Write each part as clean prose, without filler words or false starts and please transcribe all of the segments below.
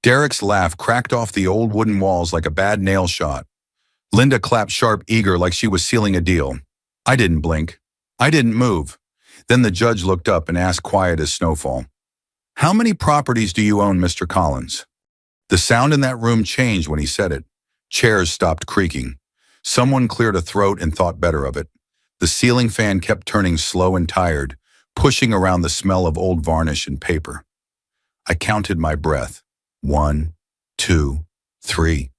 Derek's laugh cracked off the old wooden walls like a bad nail shot. Linda clapped sharp, eager, like she was sealing a deal. I didn't blink. I didn't move. Then the judge looked up and asked, quiet as snowfall, "How many properties do you own, Mr. Collins?" The sound in that room changed when he said it. Chairs stopped creaking. Someone cleared a throat and thought better of it. The ceiling fan kept turning slow and tired, pushing around the smell of old varnish and paper. I counted my breath. 1, 2, 3.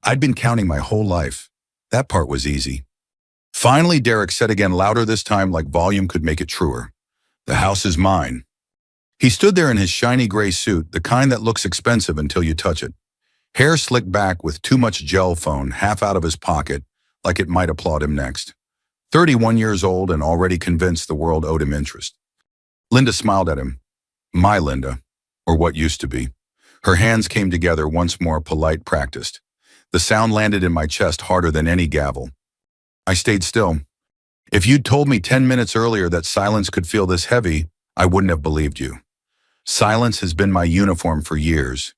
I'd been counting my whole life. That part was easy. Finally, Derek said again, louder this time, like volume could make it truer. "The house is mine." He stood there in his shiny gray suit, the kind that looks expensive until you touch it. Hair slicked back with too much gel phone half out of his pocket, like it might applaud him next. 31 years old and already convinced the world owed him interest. Linda smiled at him. My Linda, or what used to be. Her hands came together once more, polite, practiced. The sound landed in my chest harder than any gavel. I stayed still. If you'd told me 10 minutes earlier that silence could feel this heavy, I wouldn't have believed you. Silence has been my uniform for years.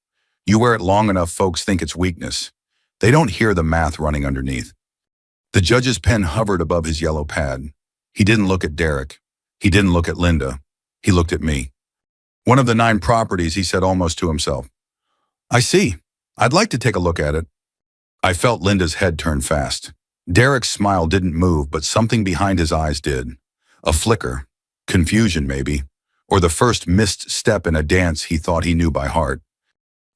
You wear it long enough, folks think it's weakness. They don't hear the math running underneath. The judge's pen hovered above his yellow pad. He didn't look at Derek. He didn't look at Linda. He looked at me. "One of the 9 properties," he said almost to himself. "I see. I'd like to take a look at it." I felt Linda's head turn fast. Derek's smile didn't move, but something behind his eyes did. A flicker. Confusion, maybe. Or the first missed step in a dance he thought he knew by heart.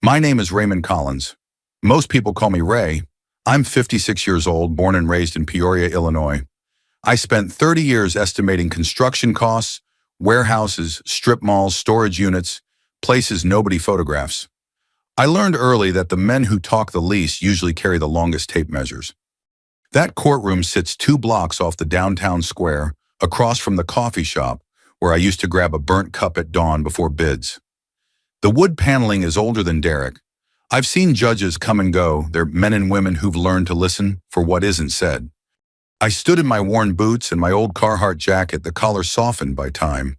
"My name is Raymond Collins. Most people call me Ray. I'm 56 years old, born and raised in Peoria, Illinois. I spent 30 years estimating construction costs, warehouses, strip malls, storage units, places nobody photographs. I learned early that the men who talk the least usually carry the longest tape measures. That courtroom sits 2 blocks off the downtown square, across from the coffee shop, where I used to grab a burnt cup at dawn before bids. The wood paneling is older than Derek. I've seen judges come and go. They're men and women who've learned to listen for what isn't said. I stood in my worn boots and my old Carhartt jacket, the collar softened by time.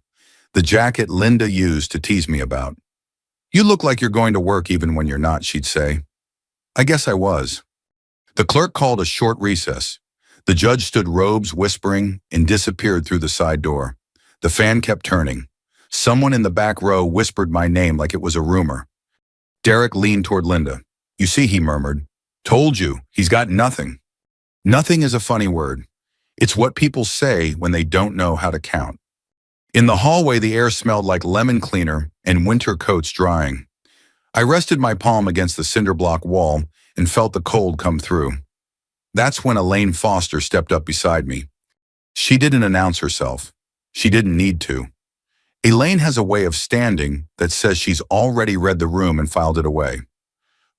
The jacket Linda used to tease me about. "You look like you're going to work even when you're not," she'd say. I guess I was. The clerk called a short recess. The judge stood robes whispering and disappeared through the side door. The fan kept turning. Someone in the back row whispered my name like it was a rumor. Derek leaned toward Linda. "You see," he murmured. "Told you, he's got nothing." Nothing is a funny word. It's what people say when they don't know how to count. In the hallway, the air smelled like lemon cleaner and winter coats drying. I rested my palm against the cinder block wall and felt the cold come through. That's when Elaine Foster stepped up beside me. She didn't announce herself. She didn't need to. Elaine has a way of standing that says she's already read the room and filed it away.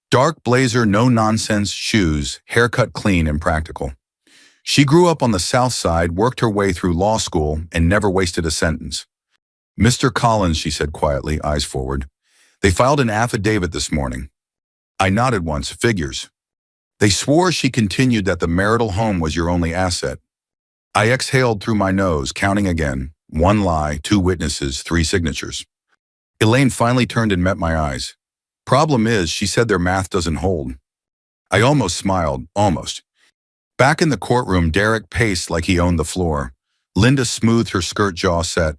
Dark blazer, no-nonsense shoes, haircut clean and practical. She grew up on the South Side, worked her way through law school, and never wasted a sentence. "Mr. Collins," she said quietly, eyes forward. "They filed an affidavit this morning." I nodded once. "Figures." "They swore," she continued, "that the marital home was your only asset." I exhaled through my nose, counting again. 1 lie, 2 witnesses, 3 signatures. Elaine finally turned and met my eyes. "Problem is," she said, "their math doesn't hold." I almost smiled, almost. Back in the courtroom, Derek paced like he owned the floor. Linda smoothed her skirt, jaw set.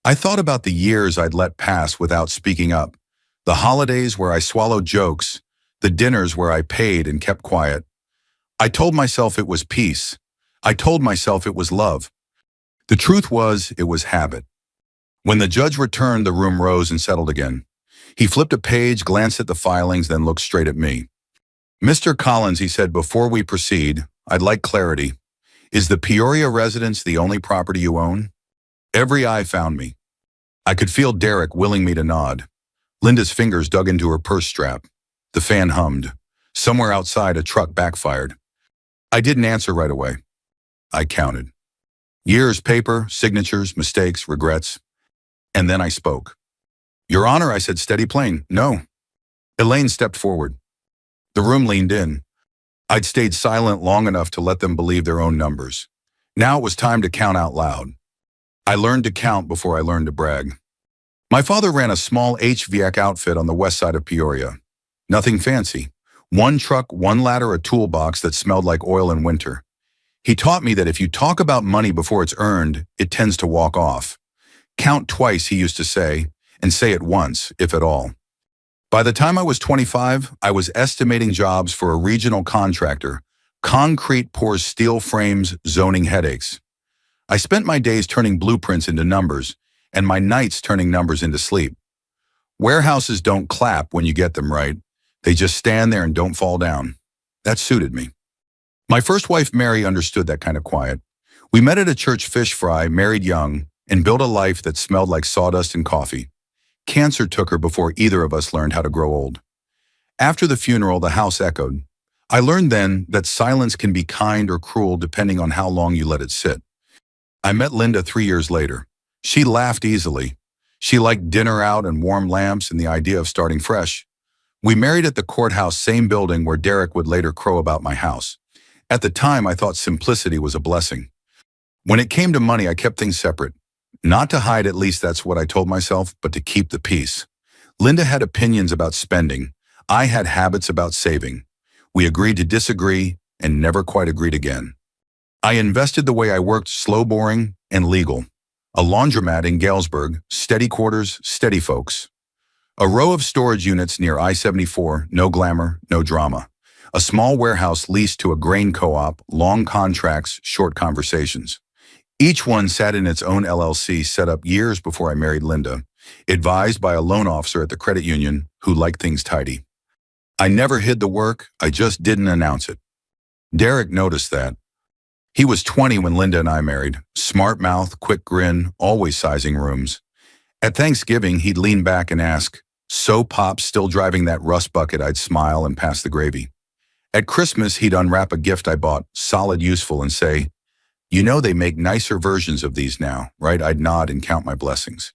I thought about the years I'd let pass without speaking up. The holidays where I swallowed jokes, the dinners where I paid and kept quiet. I told myself it was peace. I told myself it was love. The truth was, it was habit. When the judge returned, the room rose and settled again. He flipped a page, glanced at the filings, then looked straight at me. "Mr. Collins," he said, "before we proceed, I'd like clarity. Is the Peoria residence the only property you own?" Every eye found me. I could feel Derek willing me to nod. Linda's fingers dug into her purse strap. The fan hummed. Somewhere outside, a truck backfired. I didn't answer right away. I counted. Years, paper, signatures, mistakes, regrets. And then I spoke. "Your Honor," I said, steady, plain. "No." Elaine stepped forward. The room leaned in. I'd stayed silent long enough to let them believe their own numbers. Now it was time to count out loud. I learned to count before I learned to brag. My father ran a small HVAC outfit on the west side of Peoria. Nothing fancy. One truck, one ladder, a toolbox that smelled like oil in winter. He taught me that if you talk about money before it's earned, it tends to walk off. Count twice, he used to say, and say it once, if at all. By the time I was 25, I was estimating jobs for a regional contractor. Concrete pours steel frames, zoning headaches. I spent my days turning blueprints into numbers, and my nights turning numbers into sleep. Warehouses don't clap when you get them right. They just stand there and don't fall down. That suited me. My first wife, Mary, understood that kind of quiet. We met at a church fish fry, married young, and built a life that smelled like sawdust and coffee. Cancer took her before either of us learned how to grow old. After the funeral, the house echoed. I learned then that silence can be kind or cruel depending on how long you let it sit. I met Linda 3 years later. She laughed easily. She liked dinner out and warm lamps and the idea of starting fresh. We married at the courthouse, same building where Derek would later crow about my house. At the time, I thought simplicity was a blessing. When it came to money, I kept things separate. Not to hide, at least that's what I told myself, but to keep the peace. Linda had opinions about spending. I had habits about saving. We agreed to disagree and never quite agreed again. I invested the way I worked, slow, boring, and legal. A laundromat in Galesburg, steady quarters, steady folks. A row of storage units near I-74, no glamour, no drama. A small warehouse leased to a grain co-op, long contracts, short conversations. Each one sat in its own LLC set up years before I married Linda, advised by a loan officer at the credit union who liked things tidy. I never hid the work, I just didn't announce it. Derek noticed that. He was 20 when Linda and I married, smart mouth, quick grin, always sizing rooms. At Thanksgiving, he'd lean back and ask, "So, Pop, still driving that rust bucket?" I'd smile and pass the gravy. At Christmas, he'd unwrap a gift I bought, solid, useful, and say, "You know they make nicer versions of these now, right?" I'd nod and count my blessings.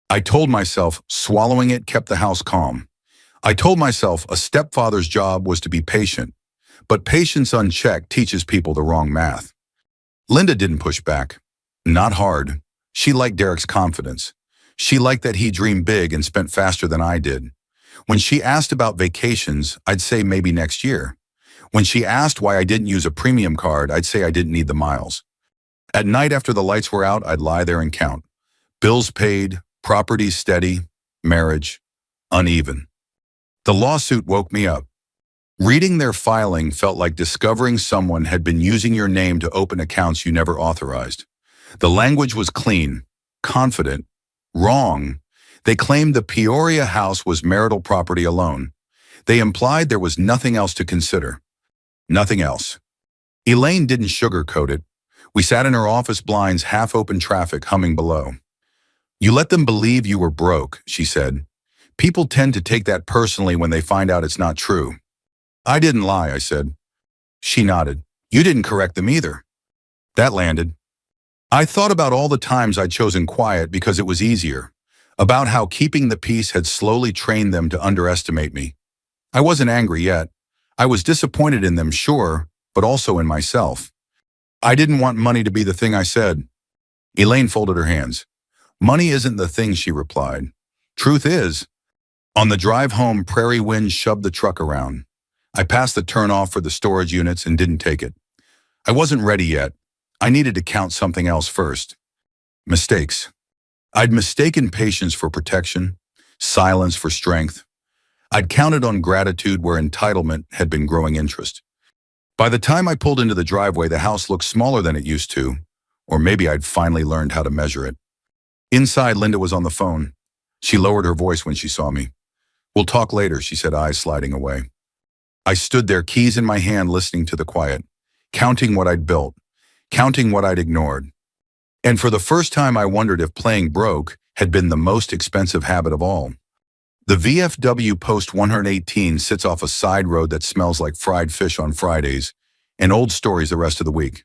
I told myself swallowing it kept the house calm. I told myself a stepfather's job was to be patient, but patience unchecked teaches people the wrong math. Linda didn't push back. Not hard. She liked Derek's confidence. She liked that he dreamed big and spent faster than I did. When she asked about vacations, I'd say maybe next year. When she asked why I didn't use a premium card, I'd say I didn't need the miles. At night after the lights were out, I'd lie there and count. Bills paid, properties steady, marriage uneven. The lawsuit woke me up. Reading their filing felt like discovering someone had been using your name to open accounts you never authorized. The language was clean, confident, wrong. They claimed the Peoria house was marital property alone. They implied there was nothing else to consider. Nothing else. Elaine didn't sugarcoat it. We sat in her office blinds, half-open, traffic humming below. "You let them believe you were broke," she said. "People tend to take that personally when they find out it's not true." "I didn't lie," I said. She nodded. "You didn't correct them either." That landed. I thought about all the times I'd chosen quiet because it was easier, about how keeping the peace had slowly trained them to underestimate me. I wasn't angry yet. I was disappointed in them, sure, but also in myself. I didn't want money to be the thing I said. Elaine folded her hands. "Money isn't the thing," she replied. "Truth is." On the drive home, prairie winds shoved the truck around. I passed the turnoff for the storage units and didn't take it. I wasn't ready yet. I needed to count something else first. Mistakes. I'd mistaken patience for protection, silence for strength. I'd counted on gratitude where entitlement had been growing interest. By the time I pulled into the driveway, the house looked smaller than it used to, or maybe I'd finally learned how to measure it. Inside, Linda was on the phone. She lowered her voice when she saw me. "We'll talk later," she said, eyes sliding away. I stood there, keys in my hand, listening to the quiet, counting what I'd built, counting what I'd ignored. And for the first time, I wondered if playing broke had been the most expensive habit of all. The VFW Post 118 sits off a side road that smells like fried fish on Fridays and old stories the rest of the week.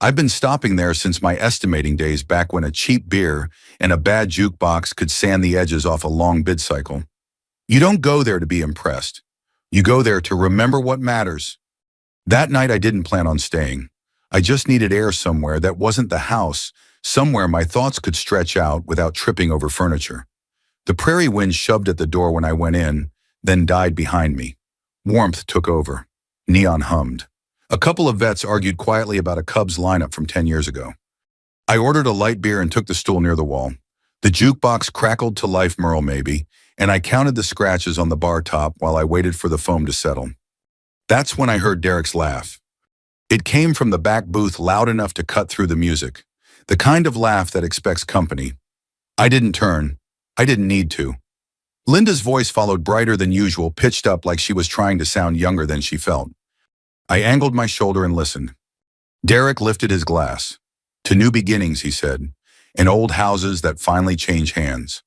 I've been stopping there since my estimating days, back when a cheap beer and a bad jukebox could sand the edges off a long bid cycle. You don't go there to be impressed. You go there to remember what matters. That night, I didn't plan on staying. I just needed air somewhere that wasn't the house, somewhere my thoughts could stretch out without tripping over furniture. The prairie wind shoved at the door when I went in, then died behind me. Warmth took over. Neon hummed. A couple of vets argued quietly about a Cubs lineup from 10 years ago. I ordered a light beer and took the stool near the wall. The jukebox crackled to life, Merle maybe, and I counted the scratches on the bar top while I waited for the foam to settle. That's when I heard Derek's laugh. It came from the back booth, loud enough to cut through the music. The kind of laugh that expects company. I didn't turn. I didn't need to. Linda's voice followed, brighter than usual, pitched up like she was trying to sound younger than she felt. I angled my shoulder and listened. Derek lifted his glass. To new beginnings, he said, and old houses that finally change hands.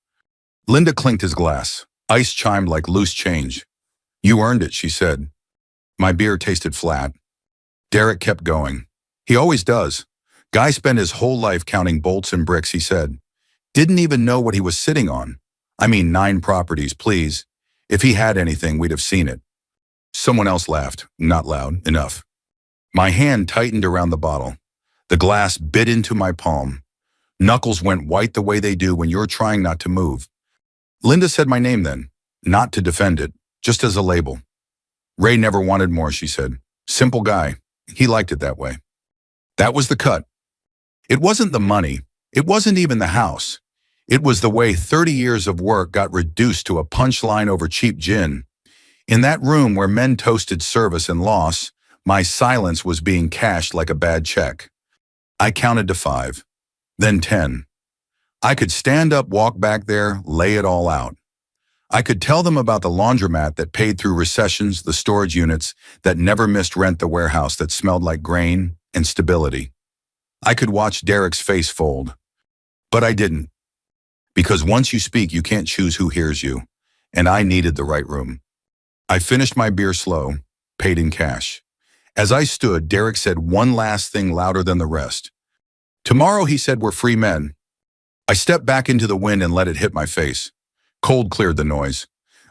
Linda clinked his glass. Ice chimed like loose change. You earned it, she said. My beer tasted flat. Derek kept going. He always does. Guy spent his whole life counting bolts and bricks, he said. Didn't even know what he was sitting on. I mean, 9 properties, please. If he had anything, we'd have seen it. Someone else laughed, not loud enough. My hand tightened around the bottle. The glass bit into my palm. Knuckles went white the way they do when you're trying not to move. Linda said my name then, not to defend it, just as a label. Ray never wanted more, she said. Simple guy. He liked it that way. That was the cut. It wasn't the money. It wasn't even the house. It was the way 30 years of work got reduced to a punchline over cheap gin. In that room where men toasted service and loss, my silence was being cashed like a bad check. I counted to 5, then 10. I could stand up, walk back there, lay it all out. I could tell them about the laundromat that paid through recessions, the storage units that never missed rent, the warehouse that smelled like grain and stability. I could watch Derek's face fold. But I didn't. Because once you speak, you can't choose who hears you. And I needed the right room. I finished my beer slow, paid in cash. As I stood, Derek said one last thing louder than the rest. Tomorrow, he said, we're free men. I stepped back into the wind and let it hit my face. Cold cleared the noise.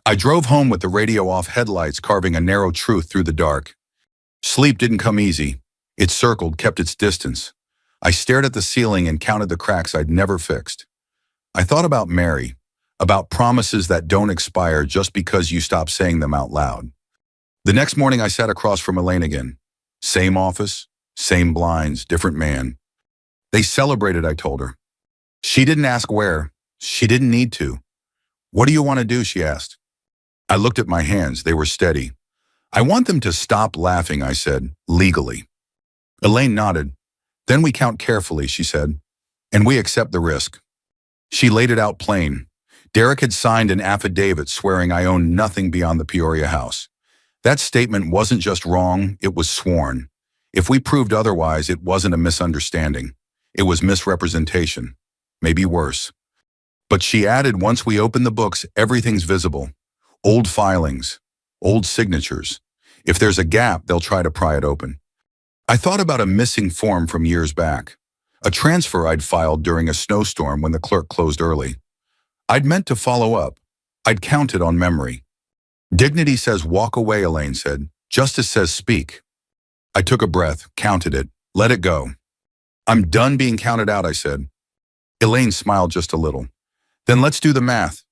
I drove home with the radio off, headlights carving a narrow truth through the dark. Sleep didn't come easy. It circled, kept its distance. I stared at the ceiling and counted the cracks I'd never fixed. I thought about Mary, about promises that don't expire just because you stop saying them out loud. The next morning, I sat across from Elaine again. Same office, same blinds, different man. They celebrated, I told her. She didn't ask where. She didn't need to. What do you want to do, she asked. I looked at my hands. They were steady. I want them to stop laughing, I said, legally. Elaine nodded. Then we count carefully, she said, and we accept the risk. She laid it out plain. Derek had signed an affidavit swearing I owned nothing beyond the Peoria house. That statement wasn't just wrong, it was sworn. If we proved otherwise, it wasn't a misunderstanding. It was misrepresentation. Maybe worse. But she added, once we open the books, everything's visible. Old filings, old signatures. If there's a gap, they'll try to pry it open. I thought about a missing form from years back. A transfer I'd filed during a snowstorm when the clerk closed early. I'd meant to follow up. I'd counted on memory. Dignity says walk away, Elaine said. Justice says speak. I took a breath, counted it, let it go. I'm done being counted out, I said. Elaine smiled just a little. Then let's do the math.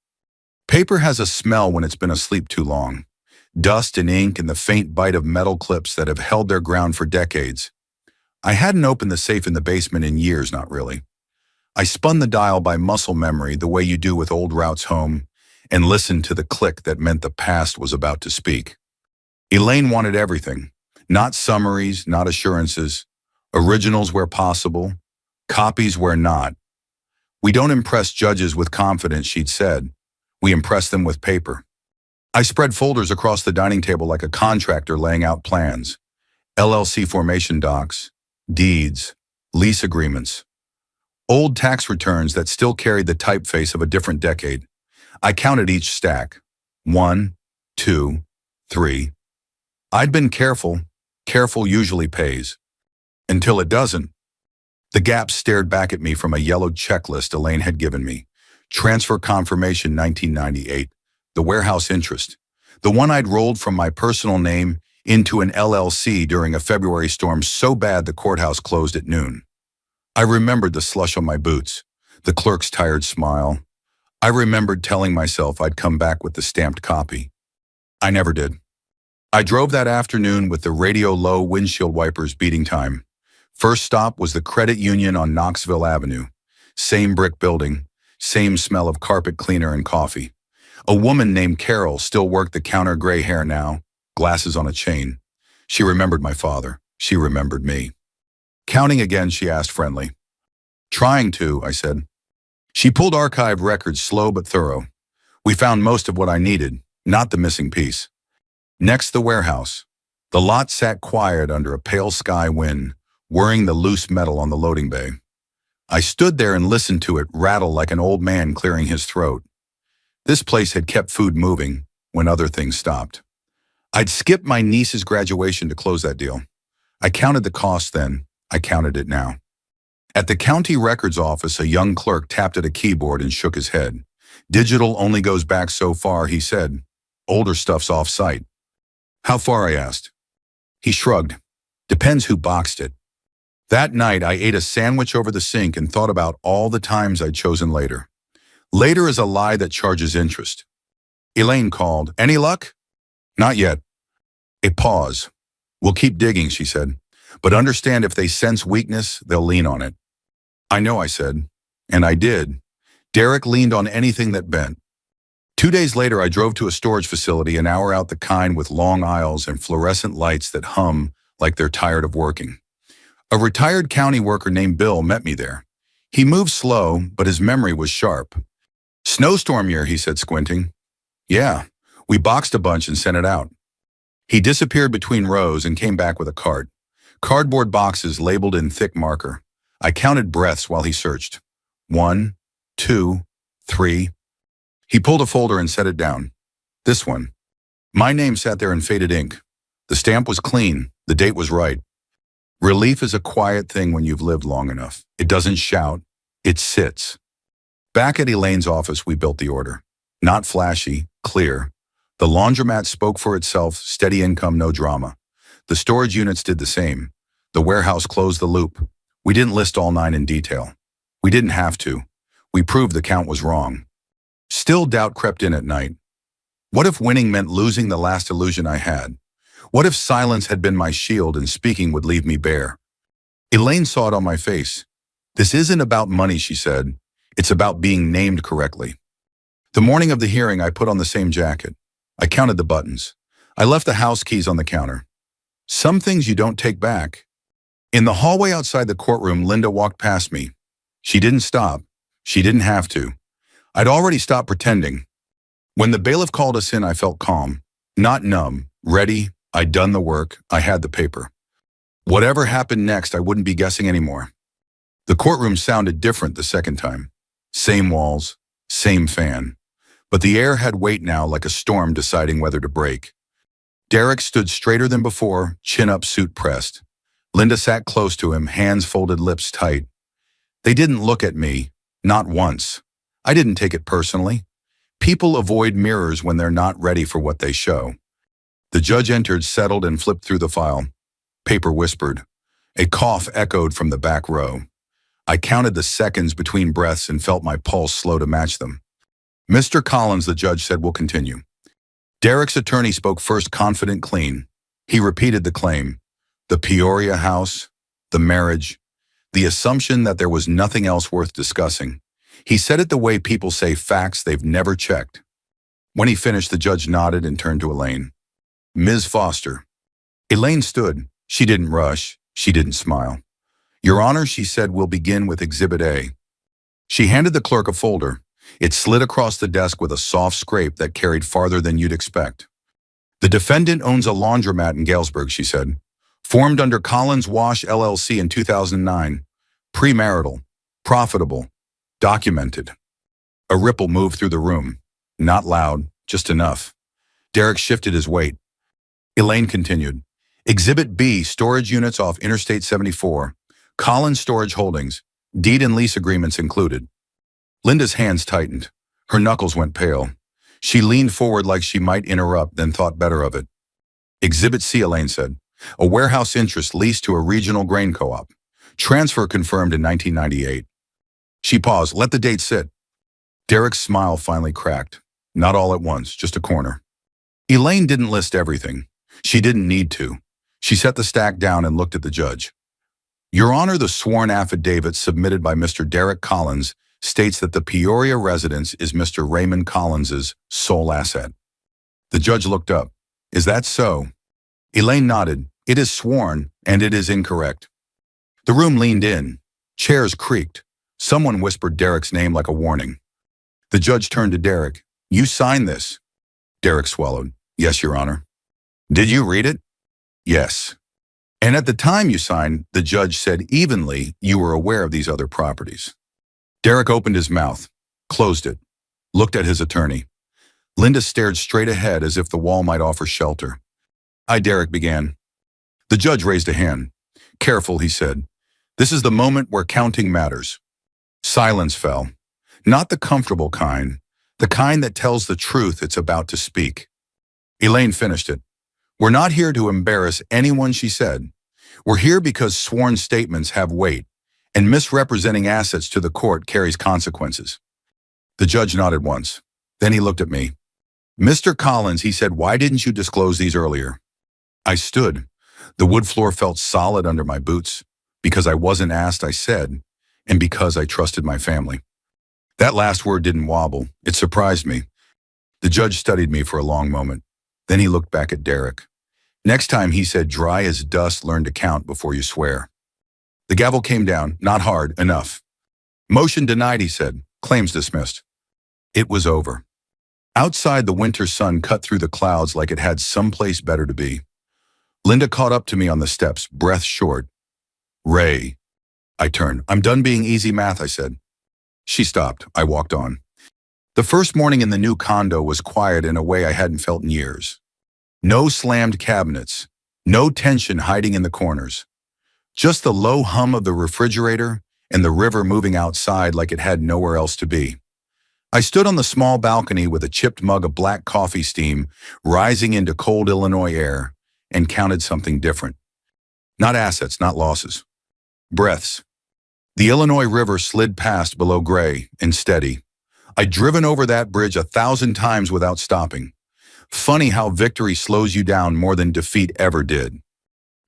Paper has a smell when it's been asleep too long. Dust and ink and the faint bite of metal clips that have held their ground for decades. I hadn't opened the safe in the basement in years, not really. I spun the dial by muscle memory the way you do with old routes home and listened to the click that meant the past was about to speak. Elaine wanted everything. Not summaries, not assurances. Originals where possible. Copies where not. We don't impress judges with confidence, she'd said. We impress them with paper. I spread folders across the dining table like a contractor laying out plans. LLC formation docs, deeds, lease agreements. Old tax returns that still carried the typeface of a different decade. I counted each stack. 1, 2, 3. I'd been careful. Careful usually pays. Until it doesn't. The gap stared back at me from a yellowed checklist Elaine had given me. Transfer confirmation 1998. The warehouse interest. The one I'd rolled from my personal name into an LLC during a February storm so bad the courthouse closed at noon. I remembered the slush on my boots, the clerk's tired smile. I remembered telling myself I'd come back with the stamped copy. I never did. I drove that afternoon with the radio low, windshield wipers beating time. First stop was the credit union on Knoxville Avenue. Same brick building, same smell of carpet cleaner and coffee. A woman named Carol still worked the counter, gray hair now, glasses on a chain. She remembered my father. She remembered me. Counting again, she asked friendly. Trying to, I said. She pulled archived records, slow but thorough. We found most of what I needed, not the missing piece. Next, the warehouse. The lot sat quiet under a pale sky wind, whirring the loose metal on the loading bay. I stood there and listened to it rattle like an old man clearing his throat. This place had kept food moving when other things stopped. I'd skipped my niece's graduation to close that deal. I counted the cost then. I counted it now. At the county records office, a young clerk tapped at a keyboard and shook his head. Digital only goes back so far, he said. Older stuff's off-site. How far, I asked. He shrugged. Depends who boxed it. That night, I ate a sandwich over the sink and thought about all the times I'd chosen later. Later is a lie that charges interest. Elaine called. Any luck? Not yet. A pause. We'll keep digging, she said. But understand if they sense weakness, they'll lean on it. I know, I said. And I did. Derek leaned on anything that bent. 2 days later, I drove to a storage facility an hour out, the kind with long aisles and fluorescent lights that hum like they're tired of working. A retired county worker named Bill met me there. He moved slow, but his memory was sharp. Snowstorm year, he said, squinting. Yeah, we boxed a bunch and sent it out. He disappeared between rows and came back with a cart. Cardboard boxes labeled in thick marker. I counted breaths while he searched. 1, 2, 3. He pulled a folder and set it down. This one. My name sat there in faded ink. The stamp was clean. The date was right. Relief is a quiet thing when you've lived long enough. It doesn't shout. It sits. Back at Elaine's office, we built the order. Not flashy, clear. The laundromat spoke for itself, steady income, no drama. The storage units did the same. The warehouse closed the loop. We didn't list all 9 in detail. We didn't have to. We proved the count was wrong. Still, doubt crept in at night. What if winning meant losing the last illusion I had? What if silence had been my shield and speaking would leave me bare? Elaine saw it on my face. This isn't about money, she said. It's about being named correctly. The morning of the hearing, I put on the same jacket. I counted the buttons. I left the house keys on the counter. Some things you don't take back. In the hallway outside the courtroom, Linda walked past me. She didn't stop. She didn't have to. I'd already stopped pretending. When the bailiff called us in, I felt calm, not numb, ready. I'd done the work. I had the paper. Whatever happened next, I wouldn't be guessing anymore. The courtroom sounded different the second time. Same walls, same fan. But the air had weight now, like a storm deciding whether to break. Derek stood straighter than before, chin up, suit pressed. Linda sat close to him, hands folded, lips tight. They didn't look at me, not once. I didn't take it personally. People avoid mirrors when they're not ready for what they show. The judge entered, settled, and flipped through the file. Paper whispered. A cough echoed from the back row. I counted the seconds between breaths and felt my pulse slow to match them. Mr. Collins, the judge said, will continue. Derek's attorney spoke first, confident, clean. He repeated the claim. The Peoria house, the marriage, the assumption that there was nothing else worth discussing. He said it the way people say facts they've never checked. When he finished, the judge nodded and turned to Elaine. Ms. Foster. Elaine stood. She didn't rush. She didn't smile. Your Honor, she said, we'll begin with Exhibit A. She handed the clerk a folder. It slid across the desk with a soft scrape that carried farther than you'd expect. The defendant owns a laundromat in Galesburg, she said. Formed under Collins Wash LLC in 2009. Premarital. Profitable. Documented. A ripple moved through the room. Not loud, just enough. Derek shifted his weight. Elaine continued. Exhibit B, storage units off Interstate 74. Collins Storage Holdings. Deed and lease agreements included. Linda's hands tightened. Her knuckles went pale. She leaned forward like she might interrupt, then thought better of it. Exhibit C, Elaine said. A warehouse interest leased to a regional grain co-op. Transfer confirmed in 1998. She paused. Let the date sit. Derek's smile finally cracked. Not all at once, just a corner. Elaine didn't list everything. She didn't need to. She set the stack down and looked at the judge. Your Honor, the sworn affidavit submitted by Mr. Derek Collins states that the Peoria residence is Mr. Raymond Collins's sole asset. The judge looked up. Is that so? Elaine nodded. It is sworn, and it is incorrect. The room leaned in. Chairs creaked. Someone whispered Derek's name like a warning. The judge turned to Derek. You signed this. Derek swallowed. Yes, Your Honor. Did you read it? Yes. And at the time you signed, the judge said evenly you were aware of these other properties. Derek opened his mouth, closed it, looked at his attorney. Linda stared straight ahead as if the wall might offer shelter. Derek began. The judge raised a hand. Careful, he said. This is the moment where counting matters. Silence fell. Not the comfortable kind, the kind that tells the truth it's about to speak. Elaine finished it. We're not here to embarrass anyone, she said. We're here because sworn statements have weight, and misrepresenting assets to the court carries consequences. The judge nodded once. Then he looked at me. Mr. Collins, he said, why didn't you disclose these earlier? I stood. The wood floor felt solid under my boots. Because I wasn't asked, I said, and because I trusted my family. That last word didn't wobble. It surprised me. The judge studied me for a long moment. Then he looked back at Derek. Next time, he said, dry as dust, learn to count before you swear. The gavel came down, not hard, enough. Motion denied, he said. Claims dismissed. It was over. Outside, the winter sun cut through the clouds like it had someplace better to be. Linda caught up to me on the steps, breath short. Ray. I turned. I'm done being easy math, I said. She stopped. I walked on. The first morning in the new condo was quiet in a way I hadn't felt in years. No slammed cabinets, no tension hiding in the corners. Just the low hum of the refrigerator and the river moving outside like it had nowhere else to be. I stood on the small balcony with a chipped mug of black coffee steam rising into cold Illinois air and counted something different. Not assets, not losses. Breaths. The Illinois River slid past below gray and steady. I'd driven over that bridge 1,000 times without stopping. Funny how victory slows you down more than defeat ever did.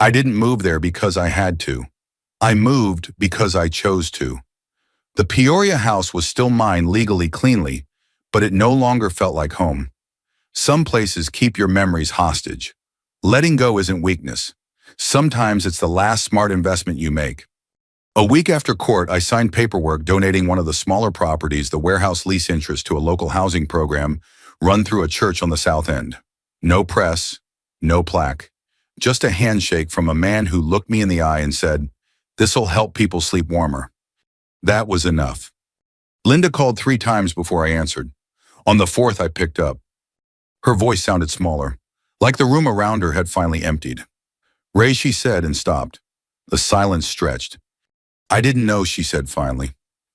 I didn't move there because I had to. I moved because I chose to. The Peoria house was still mine legally, cleanly, but it no longer felt like home. Some places keep your memories hostage. Letting go isn't weakness. Sometimes it's the last smart investment you make. A week after court, I signed paperwork donating one of the smaller properties, the warehouse lease interest, to a local housing program run through a church on the south end. No press, no plaque, just a handshake from a man who looked me in the eye and said, "This'll help people sleep warmer." That was enough. Linda called 3 times before I answered. On the 4th, I picked up. Her voice sounded smaller, like the room around her had finally emptied. Ray, she said, and stopped. The silence stretched. I didn't know, she said finally,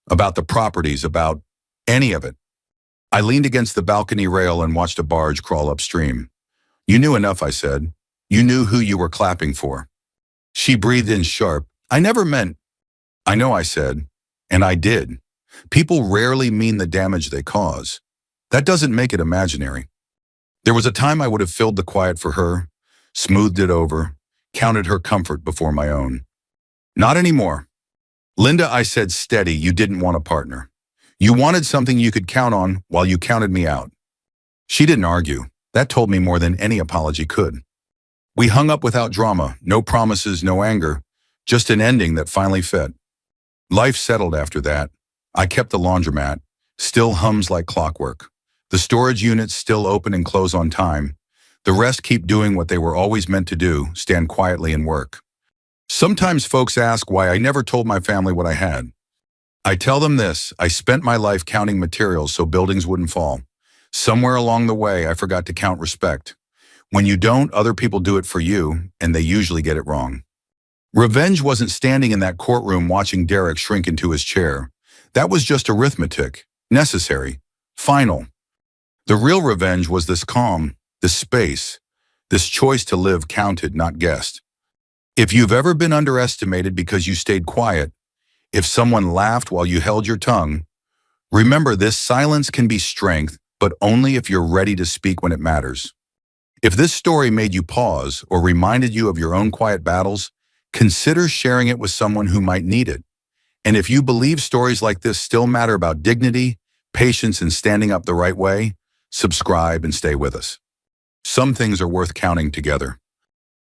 about the properties, about any of it. I leaned against the balcony rail and watched a barge crawl upstream. You knew enough, I said. You knew who you were clapping for. She breathed in sharp. I never meant. I know, I said, and I did. People rarely mean the damage they cause. That doesn't make it imaginary. There was a time I would have filled the quiet for her, smoothed it over, counted her comfort before my own. Not anymore. Linda, I said steady, you didn't want a partner. You wanted something you could count on while you counted me out. She didn't argue. That told me more than any apology could. We hung up without drama, no promises, no anger, just an ending that finally fit. Life settled after that. I kept the laundromat, still hums like clockwork. The storage units still open and close on time. The rest keep doing what they were always meant to do, stand quietly and work. Sometimes folks ask why I never told my family what I had. I tell them this: I spent my life counting materials so buildings wouldn't fall. Somewhere along the way, I forgot to count respect. When you don't, other people do it for you, and they usually get it wrong. Revenge wasn't standing in that courtroom watching Derek shrink into his chair. That was just arithmetic, necessary, final. The real revenge was this calm, this space, this choice to live counted, not guessed. If you've ever been underestimated because you stayed quiet, if someone laughed while you held your tongue, Remember, this silence can be strength, but only if you're ready to speak when it matters. If this story made you pause or reminded you of your own quiet battles, consider sharing it with someone who might need it. And if you believe stories like this still matter about dignity, patience, and standing up the right way, subscribe and stay with us. Some things are worth counting together.